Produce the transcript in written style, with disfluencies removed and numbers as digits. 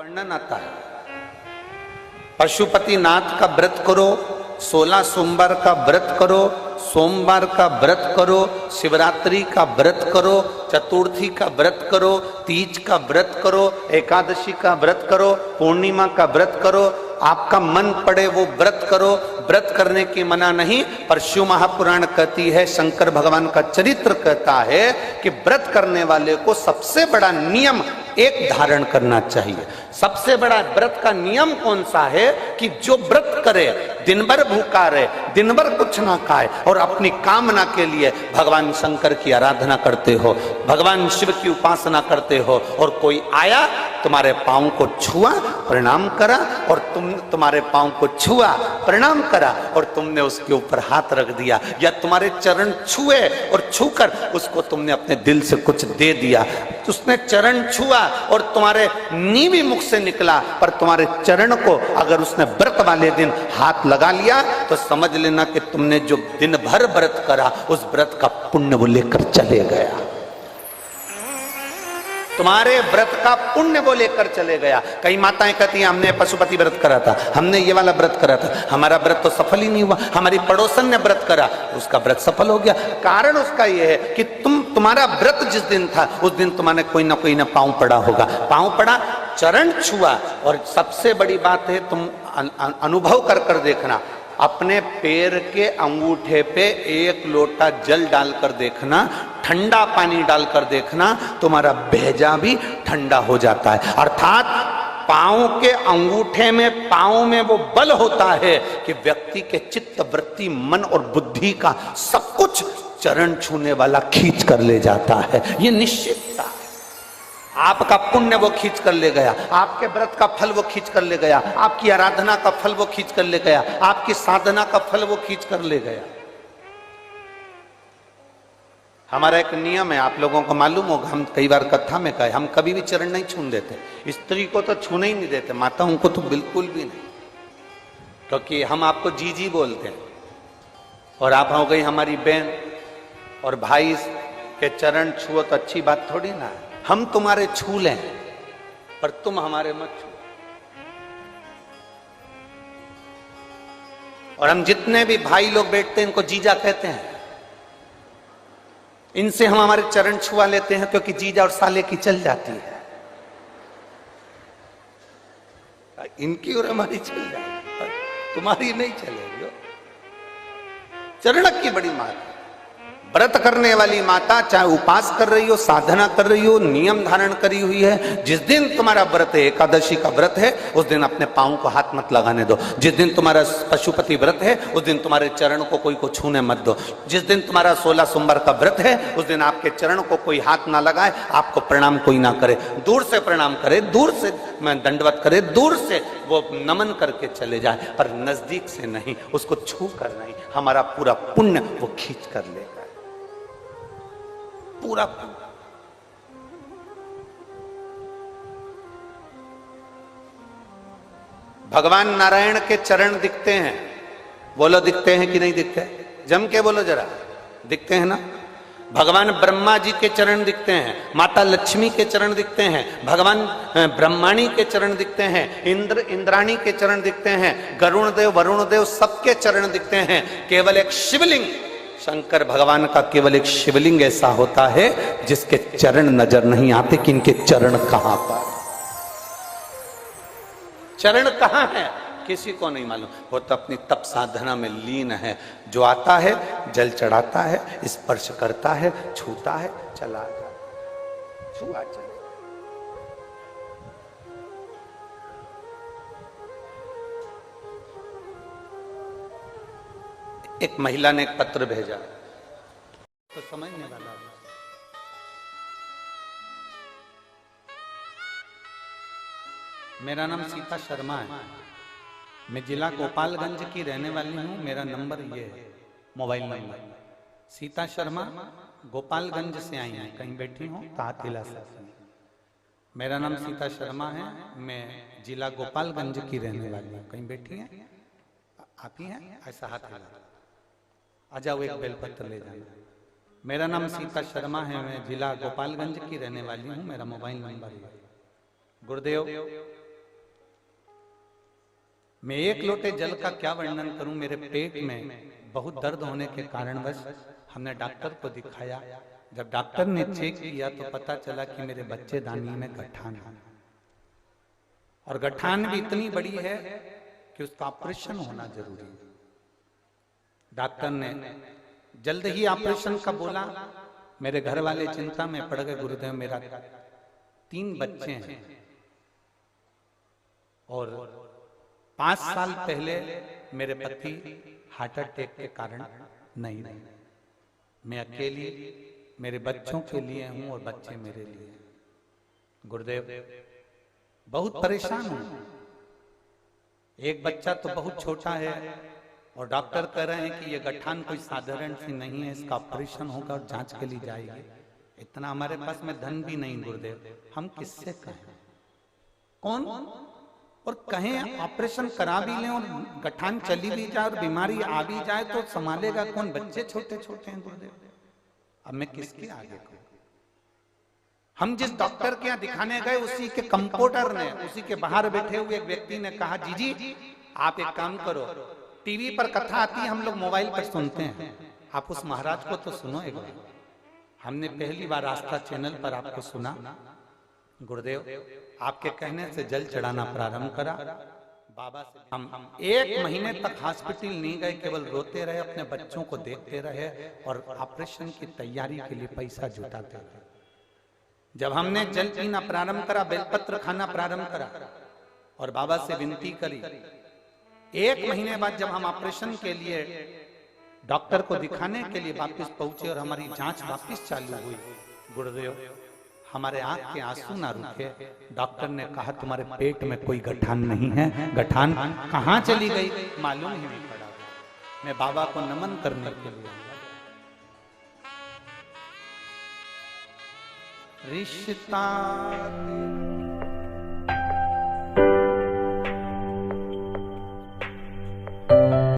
वर्णन आता है। पशुपतिनाथ का व्रत करो, 16 सोमवार का व्रत करो, सोमवार का व्रत करो, शिवरात्रि का व्रत करो, चतुर्थी का व्रत करो, तीज का व्रत करो, एकादशी का व्रत करो, पूर्णिमा का व्रत करो, आपका मन पड़े वो व्रत करो। व्रत करने की मना नहीं, पर शिव महापुराण कहती है, शंकर भगवान का चरित्र कहता है कि व्रत करने वाले को सबसे बड़ा नियम एक धारण करना चाहिए। सबसे बड़ा व्रत का नियम कौन सा है कि जो व्रत करे, दिन भर भूखा रहे, दिन भर कुछ ना खाए और अपनी कामना के लिए भगवान शंकर की आराधना करते हो, भगवान शिव की उपासना करते हो, और कोई आया तुम्हारे पांव को छुआ, प्रणाम करा, और तुम्हारे पांव को छुआ, प्रणाम करा, और तुमने उसके ऊपर हाथ रख दिया, या तुम्हारे चरण छुए और छूकर उसको तुमने अपने दिल से कुछ दे दिया। उसने चरण छुआ और तुम्हारे नीवी मुख से निकला, पर तुम्हारे चरण को अगर उसने व्रत वाले दिन हाथ लगा लिया तो समझ लेना कि तुमने जो दिन भर व्रत करा उस व्रत का पुण्य वो लेकर चले गया। तुम्हारे व्रत का पुण्य वो लेकर चले गया। कई माताएं कहती हैं हमने पशुपति व्रत करा था, हमने ये वाला व्रत करा था, हमारा व्रत तो सफल ही नहीं हुआ, हमारी पड़ोसन ने व्रत करा, उसका व्रत सफल हो गया। कारण उसका ये है कि तुम्हारा व्रत जिस दिन था उस दिन तुम्हारे कोई ना पांव पड़ा होगा, पांव पड़ा, चरण छुआ। और सबसे बड़ी बात है, तुम अनुभव कर देखना, अपने पैर के अंगूठे पे एक लोटा जल डालकर देखना, ठंडा पानी डालकर देखना, तुम्हारा भेजा भी ठंडा हो जाता है। अर्थात पांव के अंगूठे में, पांव में वो बल होता है कि व्यक्ति के चित्त, वृत्ति, मन और बुद्धि का सब कुछ चरण छूने वाला खींच कर ले जाता है। ये निश्चितता है। आपका पुण्य वो खींच कर ले गया, आपके व्रत का फल वो खींच कर ले गया, आपकी आराधना का फल वो खींच कर ले गया, आपकी साधना का फल वो खींच कर ले गया। हमारा एक नियम है, आप लोगों को मालूम होगा, हम कई बार कथा में कहे, हम कभी भी चरण नहीं छूने देते। स्त्री को तो छूने ही नहीं देते, माताओं को तो बिल्कुल भी नहीं, क्योंकि हम आपको जीजी बोलते हैं और आप हो गई हमारी बहन, और भाई के चरण छुओ तो अच्छी बात थोड़ी ना है। हम तुम्हारे छू लें पर तुम हमारे मत छू। और हम जितने भी भाई लोग बैठते हैं इनको जीजा कहते हैं, इनसे हम हमारे चरण छुआ लेते हैं, क्योंकि जीजा और साले की चल जाती है, इनकी और हमारी चल जाती, तुम्हारी नहीं चलेगी। चरणक की बड़ी मात है। व्रत करने वाली माता चाहे उपास कर रही हो, साधना कर रही हो, नियम धारण करी हुई है, जिस दिन तुम्हारा व्रत है, एकादशी का व्रत है, उस दिन अपने पांव को हाथ मत लगाने दो। जिस दिन तुम्हारा पशुपति व्रत है उस दिन तुम्हारे चरण को कोई को छूने मत दो। जिस दिन तुम्हारा 16 सोमवार का व्रत है उस दिन आपके चरण को कोई हाथ ना लगाए, आपको प्रणाम कोई ना करे, दूर से प्रणाम करे, दूर से दंडवत करे, दूर से वो नमन करके चले जाए, पर नजदीक से नहीं, उसको छू कर नहीं। हमारा पूरा पुण्य वो खींच कर लेगा, पूरा। भगवान नारायण के चरण दिखते हैं, बोलो दिखते हैं कि नहीं दिखते? जम के बोलो जरा, दिखते हैं ना? भगवान ब्रह्मा जी के चरण दिखते हैं, माता लक्ष्मी के चरण दिखते हैं, भगवान ब्रह्माणी के चरण दिखते हैं, इंद्राणी के चरण दिखते हैं, गरुण देव, वरुण देव, सबके चरण दिखते हैं। केवल एक शिवलिंग, शंकर भगवान का केवल एक शिवलिंग ऐसा होता है जिसके चरण नजर नहीं आते कि इनके चरण कहां पर, चरण कहां है किसी को नहीं मालूम। वो तो अपनी तप साधना में लीन है। जो आता है जल चढ़ाता है, स्पर्श करता है, छूता है, चला जाता, छुआ चले। एक महिला ने एक पत्र भेजा तो समझने वाला, मेरा नाम सीता शर्मा है, मैं जिला गोपालगंज की रहने वाली हूँ, मेरा नंबर ये है, मोबाइल नंबर। सीता शर्मा गोपालगंज से आई हैं, कहीं बैठी हूँ तात हिला सकती। मेरा नाम सीता शर्मा है, मैं जिला गोपालगंज की रहने वाली हूँ, कहीं बैठी हैं, आप ही हैं? ऐसा हाथ हिला, आ जाओ एक बेलपत्र ले जाना। मेरा नाम सीता शर्मा है, मैं जिला गोपालगंज की रहने वाली हूँ, मेरा मोबाइल नंबर है। गुरुदेव मैं एक लोटे जल का क्या वर्णन करूं, मेरे पेट में बहुत दर्द होने के कारणवश हमने डॉक्टर को दिखाया। जब डॉक्टर ने चेक किया तो पता चला कि मेरे बच्चेदानी में गठान है, और गठान भी इतनी बड़ी है कि उसका ऑपरेशन होना जरूरी है। डॉक्टर ने जल्द ही ऑपरेशन का बोला। मेरे घर वाले चिंता में पड़ गए, गुरुदेव मेरा 3 बच्चे हैं और 5 साल पहले मेरे पति हार्ट अटैक के कारण नहीं रहे। मैं अकेली मेरे बच्चों के लिए हूं और बच्चे मेरे लिए। गुरुदेव बहुत परेशान हूं। एक बच्चा तो बहुत छोटा है और डॉक्टर कह रहे हैं कि ये गठान कोई साधारण सी नहीं है, इसका ऑपरेशन होगा और जांच के लिए जाएगी। इतना हमारे पास में धन भी नहीं गुरुदेव, हम किससे कहें, कौन और कहें ऑपरेशन करा भी लें और गठान चली भी जाए और बीमारी आ भी जाए तो संभालेगा कौन? बच्चे छोटे छोटे हैं गुरुदेव, अब मैं किसके आगे कहूं? हम जिस डॉक्टर के यहाँ दिखाने गए उसी के कंपाउंडर ने, उसी के बाहर बैठे हुए एक व्यक्ति ने कहा, जी आप एक काम करो, टीवी पर कथा आती है, हम लोग मोबाइल पर सुनते हैं, आप उस महाराज को तो सुनो एक बार। हमने पहली बार आस्था चैनल पर आपको सुना। गुरुदेव आपके कहने से जल चढ़ाना प्रारंभ करा। बाबा से हम 1 महीने तक हॉस्पिटल नहीं गए, केवल रोते रहे, अपने बच्चों को देखते रहे और ऑपरेशन की तैयारी के लिए पैसा जुटाते रहे। जब हमने जल पीना प्रारंभ करा, बेलपत्र खाना प्रारंभ करा और बाबा से विनती करी, 1 महीने बाद जब हम ऑपरेशन के लिए डॉक्टर को दिखाने के लिए वापस पहुंचे और हमारी जांच वापस चालू हुई, गुरुदेव हमारे आंख के आंसू ना रुके। डॉक्टर ने कहा तुम्हारे पेट में कोई गठान नहीं है। गठान कहां चली गई मालूम ही नहीं पड़ा। मैं बाबा को नमन करने के लिए रिश्ता